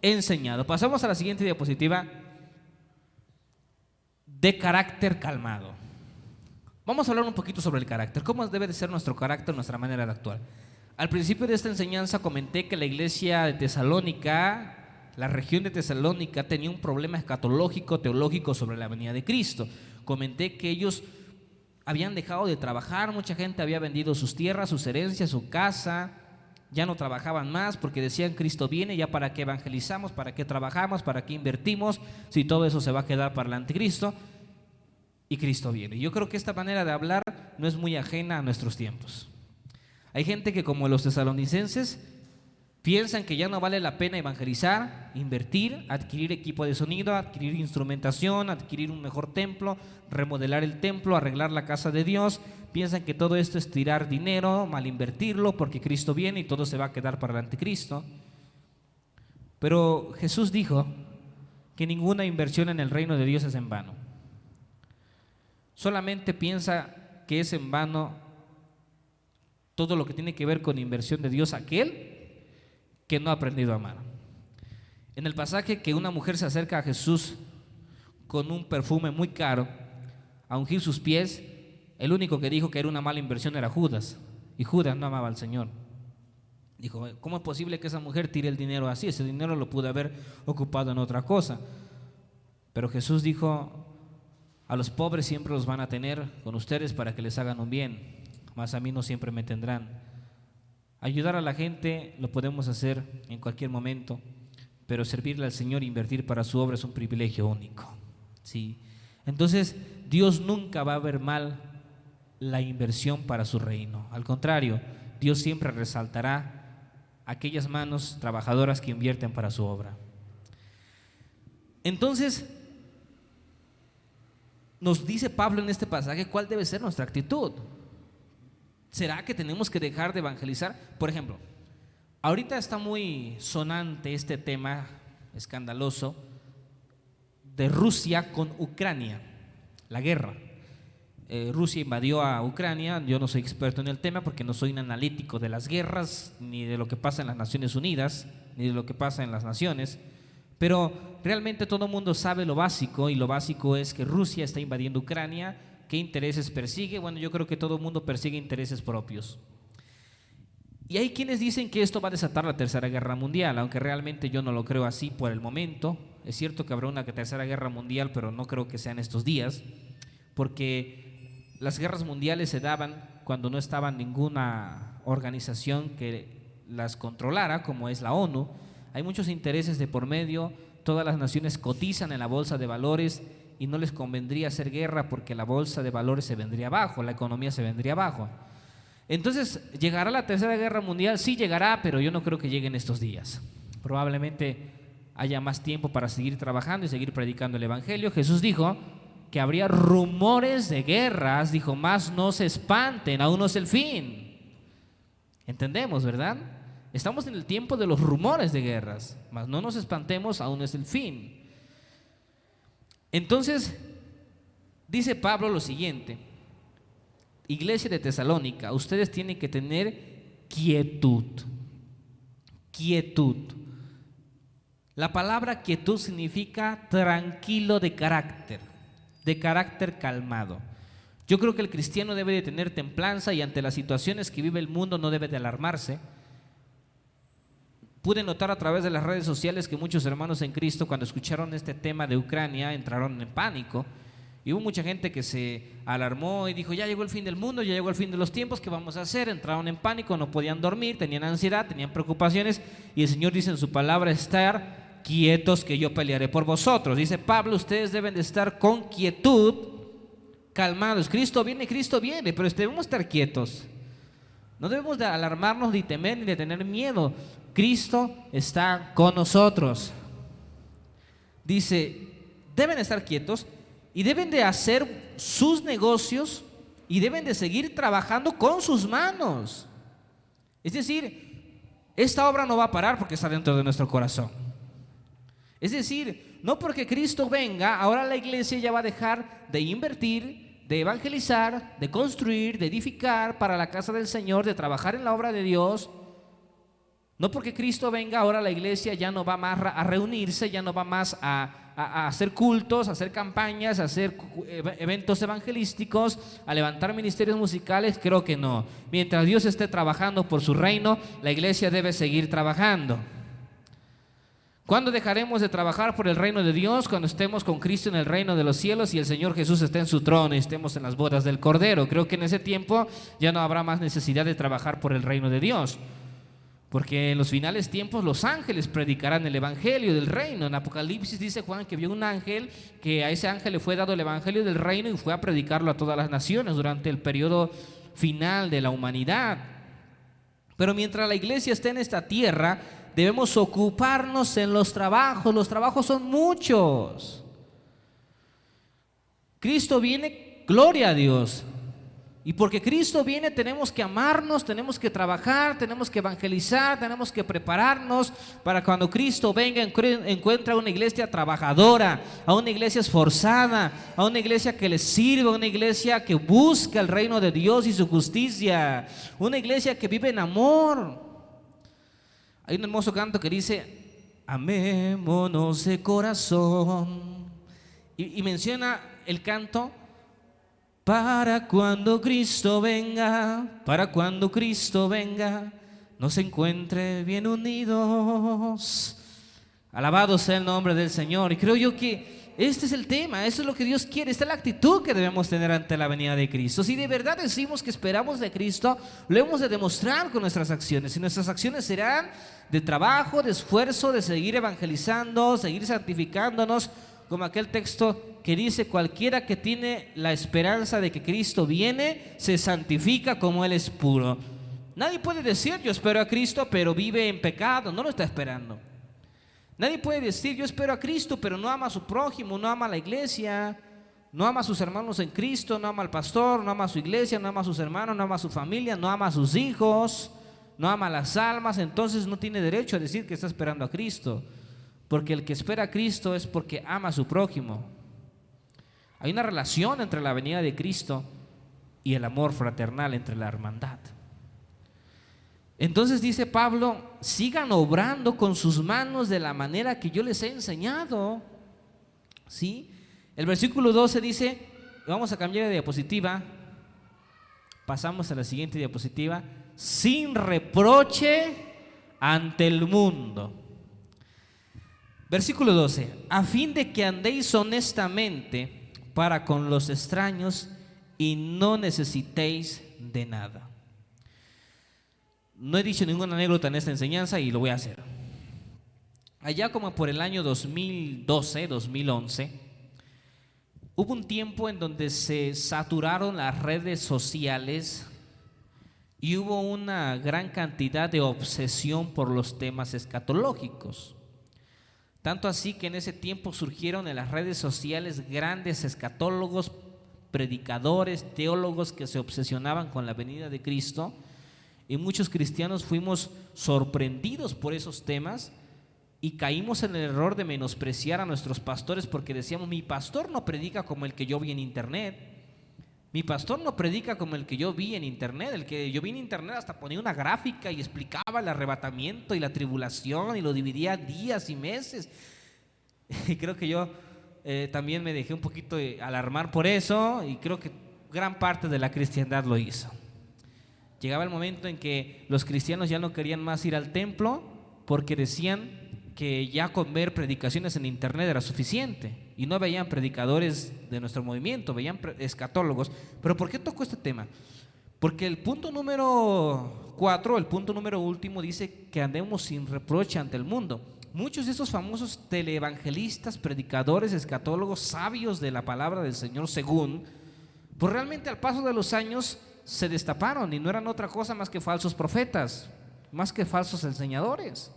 enseñado. Pasamos a la siguiente diapositiva. De carácter calmado. Vamos a hablar un poquito sobre el carácter. ¿Cómo debe de ser nuestro carácter, nuestra manera de actuar? Al principio de esta enseñanza comenté que la iglesia de Tesalónica, la región de Tesalónica, tenía un problema escatológico, teológico sobre la venida de Cristo. Comenté que ellos habían dejado de trabajar, mucha gente había vendido sus tierras, sus herencias, su casa, ya no trabajaban más porque decían: Cristo viene, ya para qué evangelizamos, para qué trabajamos, para qué invertimos, si todo eso se va a quedar para el anticristo. Y Cristo viene. Yo creo que esta manera de hablar no es muy ajena a nuestros tiempos. Hay gente que, como los tesalonicenses, Piensan que ya no vale la pena evangelizar, invertir, adquirir equipo de sonido, adquirir instrumentación, adquirir un mejor templo, remodelar el templo, arreglar la casa de Dios. Piensan que todo esto es tirar dinero, mal invertirlo, porque Cristo viene y todo se va a quedar para el anticristo. Pero Jesús dijo que ninguna inversión en el reino de Dios es en vano. Solamente piensa que es en vano todo lo que tiene que ver con inversión de Dios aquel que no ha aprendido a amar. En el pasaje que una mujer se acerca a Jesús con un perfume muy caro a ungir sus pies, el único que dijo que era una mala inversión era Judas, y Judas no amaba al Señor. Dijo, ¿cómo es posible que esa mujer tire el dinero así? Ese dinero lo pudo haber ocupado en otra cosa. Pero Jesús dijo, a los pobres siempre los van a tener con ustedes para que les hagan un bien, mas a mí no siempre me tendrán. Ayudar a la gente lo podemos hacer en cualquier momento, pero servirle al Señor e invertir para su obra es un privilegio único. ¿Sí? Entonces, Dios nunca va a ver mal la inversión para su reino. Al contrario, Dios siempre resaltará aquellas manos trabajadoras que invierten para su obra. Entonces, nos dice Pablo en este pasaje cuál debe ser nuestra actitud. ¿Será que tenemos que dejar de evangelizar? Por ejemplo, ahorita está muy sonante este tema escandaloso de Rusia con Ucrania, la guerra. Rusia invadió a Ucrania. Yo no soy experto en el tema porque no soy un analítico de las guerras, ni de lo que pasa en las Naciones Unidas, ni de lo que pasa en las naciones, pero realmente todo el mundo sabe lo básico, y lo básico es que Rusia está invadiendo Ucrania. ¿Qué intereses persigue? Bueno, yo creo que todo el mundo persigue intereses propios. Y hay quienes dicen que esto va a desatar la Tercera Guerra Mundial, aunque realmente yo no lo creo así por el momento. Es cierto que habrá una Tercera Guerra Mundial, pero no creo que sea en estos días, porque las guerras mundiales se daban cuando no estaba ninguna organización que las controlara, como es la ONU. Hay muchos intereses de por medio, todas las naciones cotizan en la bolsa de valores y no les convendría hacer guerra porque la bolsa de valores se vendría abajo, la economía se vendría abajo. Entonces, ¿llegará la Tercera Guerra Mundial? Sí llegará, pero yo no creo que llegue en estos días. Probablemente haya más tiempo para seguir trabajando y seguir predicando el Evangelio. Jesús dijo que habría rumores de guerras, dijo, más no se espanten, aún no es el fin. Entendemos, ¿verdad? Estamos en el tiempo de los rumores de guerras, mas no nos espantemos, aún no es el fin. Entonces, dice Pablo lo siguiente: Iglesia de Tesalónica, ustedes tienen que tener quietud. Quietud. La palabra quietud significa tranquilo de carácter calmado. Yo creo que el cristiano debe de tener templanza y ante las situaciones que vive el mundo no debe de alarmarse. Pude notar a través de las redes sociales que muchos hermanos en Cristo, cuando escucharon este tema de Ucrania, entraron en pánico. Y hubo mucha gente que se alarmó y dijo, ya llegó el fin del mundo, ya llegó el fin de los tiempos, ¿qué vamos a hacer? Entraron en pánico, no podían dormir, tenían ansiedad, tenían preocupaciones. Y el Señor dice en su palabra, estar quietos que yo pelearé por vosotros. Dice Pablo, ustedes deben de estar con quietud, calmados. Cristo viene, pero debemos estar quietos. No debemos de alarmarnos, ni temer, ni de tener miedo. Cristo está con nosotros. Dice, deben estar quietos y deben de hacer sus negocios y deben de seguir trabajando con sus manos. Es decir, esta obra no va a parar porque está dentro de nuestro corazón. Es decir, no porque Cristo venga, ahora la iglesia ya va a dejar de invertir, de evangelizar, de construir, de edificar para la casa del Señor, de trabajar en la obra de Dios. No porque Cristo venga, ahora la iglesia ya no va más a reunirse, ya no va más a hacer cultos, a hacer campañas, a hacer eventos evangelísticos, a levantar ministerios musicales. Creo que no. Mientras Dios esté trabajando por su reino, la iglesia debe seguir trabajando. ¿Cuándo dejaremos de trabajar por el reino de Dios? Cuando estemos con Cristo en el reino de los cielos y el Señor Jesús esté en su trono y estemos en las bodas del Cordero. Creo que en ese tiempo ya no habrá más necesidad de trabajar por el reino de Dios. Porque en los finales tiempos los ángeles predicarán el evangelio del reino. En Apocalipsis dice Juan que vio un ángel, que a ese ángel le fue dado el evangelio del reino y fue a predicarlo a todas las naciones durante el periodo final de la humanidad. Pero mientras la iglesia esté en esta tierra, debemos ocuparnos en los trabajos. Los trabajos son muchos. Cristo viene, gloria a Dios. Y porque Cristo viene tenemos que amarnos, tenemos que trabajar, tenemos que evangelizar, tenemos que prepararnos para cuando Cristo venga encuentre a una iglesia trabajadora, a una iglesia esforzada, a una iglesia que le sirve, a una iglesia que busca el reino de Dios y su justicia, una iglesia que vive en amor. Hay un hermoso canto que dice: amémonos de corazón, y menciona el canto: para cuando Cristo venga, para cuando Cristo venga, nos encuentre bien unidos. Alabado sea el nombre del Señor. Y creo yo que este es el tema, eso es lo que Dios quiere, esta es la actitud que debemos tener ante la venida de Cristo. Si de verdad decimos que esperamos de Cristo, lo hemos de demostrar con nuestras acciones. Y nuestras acciones serán de trabajo, de esfuerzo, de seguir evangelizando, seguir santificándonos, como aquel texto que dice: cualquiera que tiene la esperanza de que Cristo viene, se santifica como Él es puro. Nadie puede decir: yo espero a Cristo, pero vive en pecado. No lo está esperando. Nadie puede decir: yo espero a Cristo, pero no ama a su prójimo, no ama a la iglesia, no ama a sus hermanos en Cristo, no ama al pastor, no ama a su iglesia, no ama a sus hermanos, no ama a su familia, no ama a sus hijos, no ama a las almas. Entonces no tiene derecho a decir que está esperando a Cristo, porque el que espera a Cristo es porque ama a su prójimo. Hay una relación entre la venida de Cristo y el amor fraternal entre la hermandad. Entonces dice Pablo: sigan obrando con sus manos de la manera que yo les he enseñado. ¿Sí? El versículo 12 dice, vamos a cambiar de diapositiva, pasamos a la siguiente diapositiva: sin reproche ante el mundo. Versículo 12: a fin de que andéis honestamente para con los extraños y no necesitéis de nada. No he dicho ninguna anécdota en esta enseñanza y lo voy a hacer. Allá como por el año 2012, 2011, hubo un tiempo en donde se saturaron las redes sociales y hubo una gran cantidad de obsesión por los temas escatológicos. Tanto así que en ese tiempo surgieron en las redes sociales grandes escatólogos, predicadores, teólogos que se obsesionaban con la venida de Cristo, y muchos cristianos fuimos sorprendidos por esos temas y caímos en el error de menospreciar a nuestros pastores porque decíamos: mi pastor no predica como el que yo vi en internet, mi pastor no predica como el que yo vi en internet. El que yo vi en internet hasta ponía una gráfica y explicaba el arrebatamiento y la tribulación y lo dividía días y meses. Y creo que yo también me dejé un poquito alarmar por eso, y creo que gran parte de la cristiandad lo hizo. Llegaba el momento en que los cristianos ya no querían más ir al templo porque decían que ya con ver predicaciones en internet era suficiente, y no veían predicadores de nuestro movimiento, veían escatólogos. ¿Pero por qué tocó este tema? Porque el punto número 4, el punto número último, dice que andemos sin reproche ante el mundo. Muchos de esos famosos teleevangelistas, predicadores, escatólogos, sabios de la palabra del Señor según, pues realmente al paso de los años se destaparon y no eran otra cosa más que falsos profetas, más que falsos enseñadores.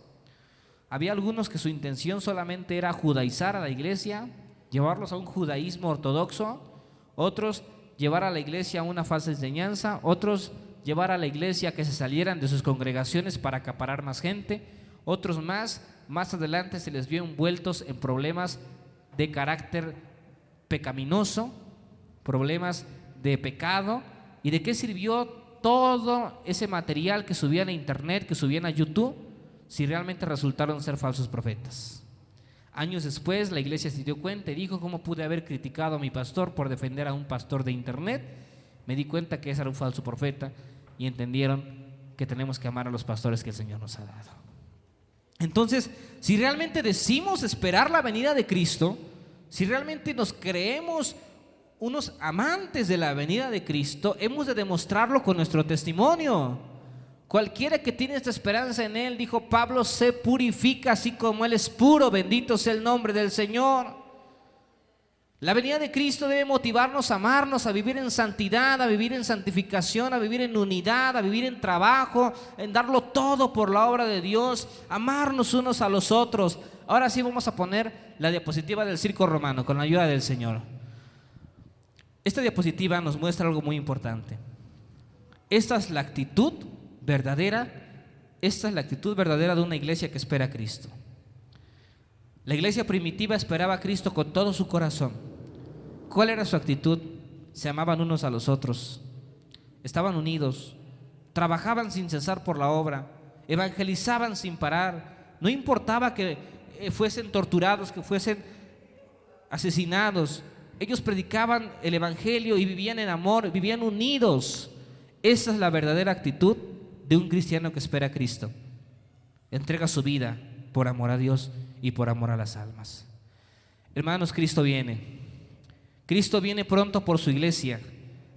Había algunos que su intención solamente era judaizar a la iglesia, llevarlos a un judaísmo ortodoxo, otros llevar a la iglesia a una falsa enseñanza, otros llevar a la iglesia a que se salieran de sus congregaciones para acaparar más gente, otros más adelante se les vio envueltos en problemas de carácter pecaminoso, problemas de pecado. ¿Y de qué sirvió todo ese material que subían a internet, que subían a YouTube, si realmente resultaron ser falsos profetas? Años después la iglesia se dio cuenta y dijo: ¿cómo pude haber criticado a mi pastor por defender a un pastor de internet? Me di cuenta que ese era un falso profeta, y entendieron que tenemos que amar a los pastores que el Señor nos ha dado. Entonces, si realmente decimos esperar la venida de Cristo, si realmente nos creemos unos amantes de la venida de Cristo, hemos de demostrarlo con nuestro testimonio. Cualquiera que tiene esta esperanza en Él, dijo Pablo, se purifica así como Él es puro. Bendito sea el nombre del Señor. La venida de Cristo debe motivarnos a amarnos, a vivir en santidad, a vivir en santificación, a vivir en unidad, a vivir en trabajo, en darlo todo por la obra de Dios, amarnos unos a los otros. Ahora sí vamos a poner la diapositiva del circo romano con la ayuda del Señor. Esta diapositiva nos muestra algo muy importante. Esta es la actitud verdadera de una iglesia que espera a Cristo. La iglesia primitiva esperaba a Cristo con todo su corazón. ¿Cuál era su actitud? Se amaban unos a los otros, estaban unidos, trabajaban sin cesar por la obra, evangelizaban sin parar. No importaba que fuesen torturados, que fuesen asesinados. Ellos predicaban el evangelio y vivían en amor, vivían unidos. Esa es la verdadera actitud de un cristiano que espera a Cristo. Entrega su vida por amor a Dios y por amor a las almas. Hermanos, Cristo viene. Cristo viene pronto por su iglesia.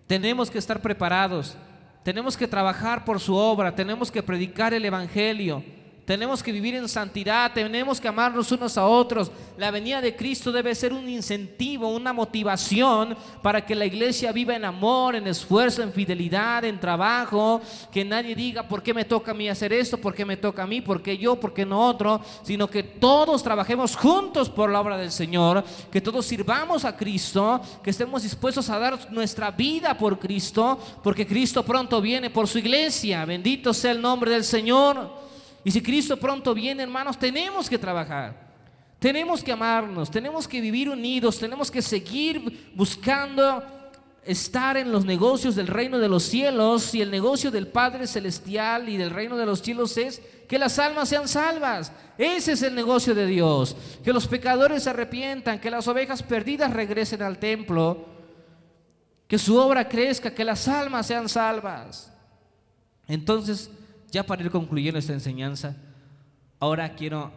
Tenemos que estar preparados. Tenemos que trabajar por su obra. Tenemos que predicar el evangelio. Tenemos que vivir en santidad, tenemos que amarnos unos a otros. La venida de Cristo debe ser un incentivo, una motivación para que la iglesia viva en amor, en esfuerzo, en fidelidad, en trabajo. Que nadie diga, ¿por qué me toca a mí hacer esto? ¿Por qué me toca a mí? ¿Por qué yo? ¿Por qué no otro? Sino que todos trabajemos juntos por la obra del Señor, que todos sirvamos a Cristo, que estemos dispuestos a dar nuestra vida por Cristo, porque Cristo pronto viene por su iglesia. Bendito sea el nombre del Señor. Y si Cristo pronto viene, hermanos, tenemos que trabajar, tenemos que amarnos, tenemos que vivir unidos, tenemos que seguir buscando estar en los negocios del reino de los cielos. Y el negocio del Padre Celestial y del reino de los cielos es que las almas sean salvas. Ese es el negocio de Dios, que los pecadores se arrepientan, que las ovejas perdidas regresen al templo, que su obra crezca, que las almas sean salvas. Entonces, ya para ir concluyendo esta enseñanza, ahora quiero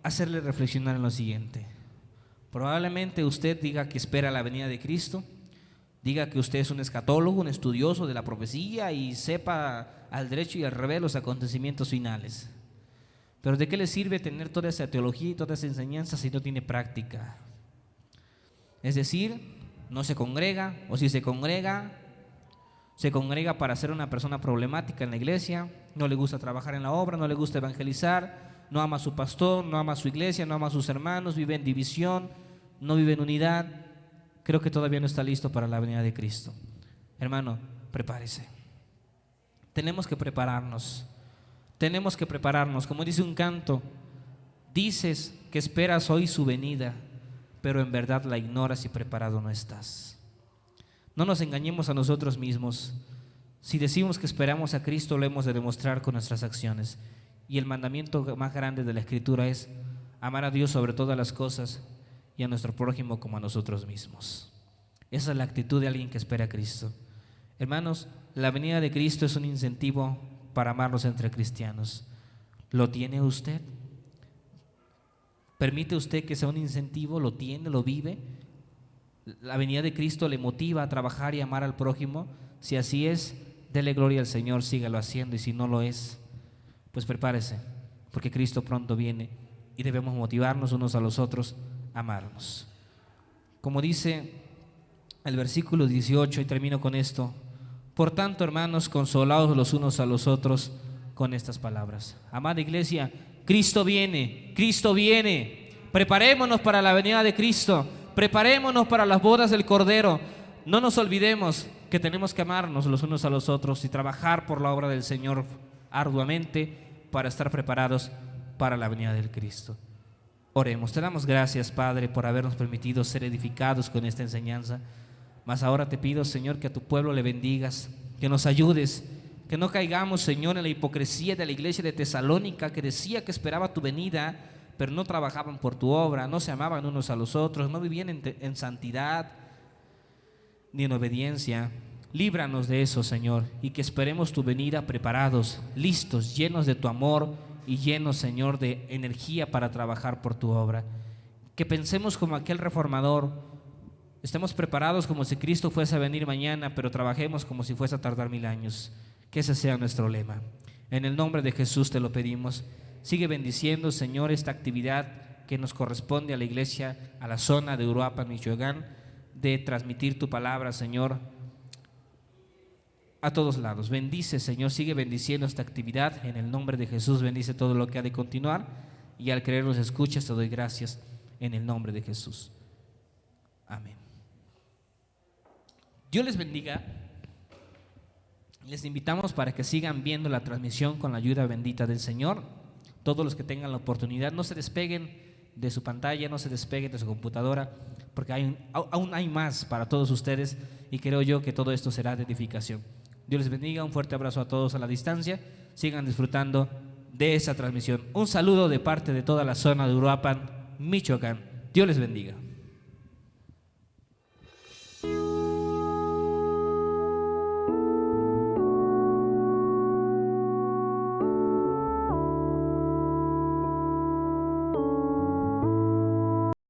hacerle reflexionar en lo siguiente. Probablemente usted diga que espera la venida de Cristo, diga que usted es un escatólogo, un estudioso de la profecía y sepa al derecho y al revés los acontecimientos finales. Pero ¿de qué le sirve tener toda esa teología y toda esa enseñanza si no tiene práctica? Es decir, no se congrega, o si se congrega para ser una persona problemática en la iglesia, no le gusta trabajar en la obra, no le gusta evangelizar, no ama a su pastor, no ama a su iglesia, no ama a sus hermanos, vive en división, no vive en unidad. Creo que todavía no está listo para la venida de Cristo. Hermano, prepárese. Tenemos que prepararnos. Como dice un canto, dices que esperas hoy su venida, pero en verdad la ignoras y preparado no estás. No nos engañemos a nosotros mismos. Si decimos que esperamos a Cristo, lo hemos de demostrar con nuestras acciones. Y el mandamiento más grande de la Escritura es amar a Dios sobre todas las cosas y a nuestro prójimo como a nosotros mismos. Esa es la actitud de alguien que espera a Cristo. Hermanos, la venida de Cristo es un incentivo para amarnos entre cristianos. ¿Lo tiene usted? ¿Permite usted que sea un incentivo? ¿Lo tiene? ¿Lo vive? ¿La venida de Cristo le motiva a trabajar y amar al prójimo? Si así es, dele gloria al Señor, sígalo haciendo. Y si no lo es, pues prepárese, porque Cristo pronto viene y debemos motivarnos unos a los otros a amarnos. Como dice el versículo 18, y termino con esto: por tanto, hermanos, consolaos los unos a los otros con estas palabras. Amada iglesia, Cristo viene, Cristo viene. Preparémonos para la venida de Cristo. Preparémonos para las bodas del Cordero. No nos olvidemos que tenemos que amarnos los unos a los otros y trabajar por la obra del Señor arduamente para estar preparados para la venida del Cristo. Oremos. Te damos gracias, Padre, por habernos permitido ser edificados con esta enseñanza. Mas ahora te pido, Señor, que a tu pueblo le bendigas, que nos ayudes, que no caigamos, Señor, en la hipocresía de la iglesia de Tesalónica, que decía que esperaba tu venida, pero no trabajaban por tu obra, no se amaban unos a los otros, no vivían en santidad ni en obediencia. Líbranos de eso, Señor, y que esperemos tu venida preparados, listos, llenos de tu amor y llenos, Señor, de energía para trabajar por tu obra. Que pensemos como aquel reformador, estemos preparados como si Cristo fuese a venir mañana, pero trabajemos como si fuese a tardar 1000 años. Que ese sea nuestro lema. En el nombre de Jesús te lo pedimos. Sigue bendiciendo, Señor, esta actividad que nos corresponde a la iglesia, a la zona de Uruapan, Michoacán. de transmitir tu palabra, Señor, a todos lados. Bendice, Señor, sigue bendiciendo esta actividad. En el nombre de Jesús, bendice todo lo que ha de continuar. Y al creer los escuchas, te doy gracias en el nombre de Jesús. Amén. Dios les bendiga. Les invitamos para que sigan viendo la transmisión con la ayuda bendita del Señor. Todos los que tengan la oportunidad, no se despeguen de su pantalla, no se despeguen de su computadora, porque aún hay más para todos ustedes y creo yo que todo esto será de edificación. Dios les bendiga, un fuerte abrazo a todos a la distancia, sigan disfrutando de esa transmisión. Un saludo de parte de toda la zona de Uruapan, Michoacán. Dios les bendiga.